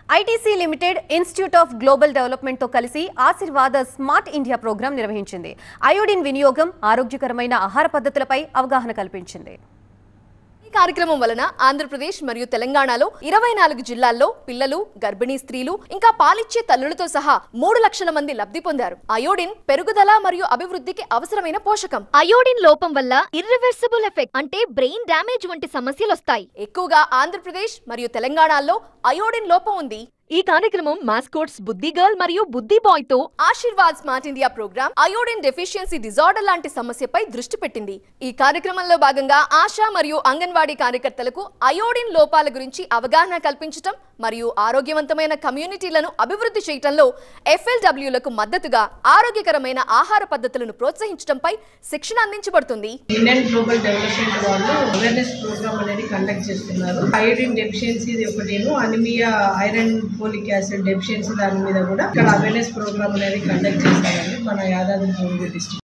ITC limited institute of global development తో కలిసి ఆశీర్వాద స్మార్ట్ ఇండియా ప్రోగ్రాం నిర్వహించింది. అయోడిన్ వినియోగం, ఆరోగ్యకరమైన ఆహార పద్ధతులపై అవగాహన కల్పించింది. కార్యక్రమం వలన ఆంధ్రప్రదేశ్ మరియు తెలంగాణలో 24 జిల్లాల్లో పిల్లలు, గర్భిణీ స్త్రీలు ఇంకా పాలిచ్చే తల్లులతో సహా 3 లక్షల మంది లబ్ధి పొందారు. అయోడిన్ పెరుగుదల మరియు అభివృద్ధికి అవసరమైన పోషకం. అయోడిన్ లోపం వల్ల ఇర్రివర్సిబుల్ ఎఫెక్ట్ అంటే బ్రెయిన్ డ్యామేజ్ వంటి సమస్యలు వస్తాయి. ఎక్కువగా ఆంధ్రప్రదేశ్ మరియు తెలంగాణలో అయోడిన్ లోపం ఉంది. ఈ కార్యక్రమం మాస్కోట్స్ బుద్ధి గర్ల్ మరియు బుద్ధి బాయ్ తో Aashirvaad smart India programme iodine deficiency disorder లాంటి సమస్యపై దృష్టి పెట్టింది. ఈ కార్యక్రమంలో భాగంగా ఆశా మరియు అంగన్వాడీ కార్యకర్తలకు అయోడిన్ లోపాల గురించి అవగాహన కల్పించడం మరియు ఆరోగ్యవంతమైన కమ్యూనిటీలను అభివృద్ధి చేయడంలో FLWలకు మద్దతుగా ఆరోగ్యకరమైన ఆహార పద్ధతులను ప్రోత్సహించడంపై శిక్షణ అందించబడుతుంది. ఇండియన్ గ్లోబల్ డెవలప్మెంట్ వాళ్ళు అవేర్నెస్ ప్రోగ్రామ్ అనేది కండక్ట్ చేస్తున్నారు. అయోడిన్ డెఫిషియన్సీ ఒకటేను, anaemia, iron, folic acid deficiency దాని మీద కూడా ఇక్కడ అవేర్నెస్ ప్రోగ్రామ్ అనేది కండక్ట్ చేస్తారండి మన యాదాద్రి భువనగిరి డిస్ట్రిక్ట్.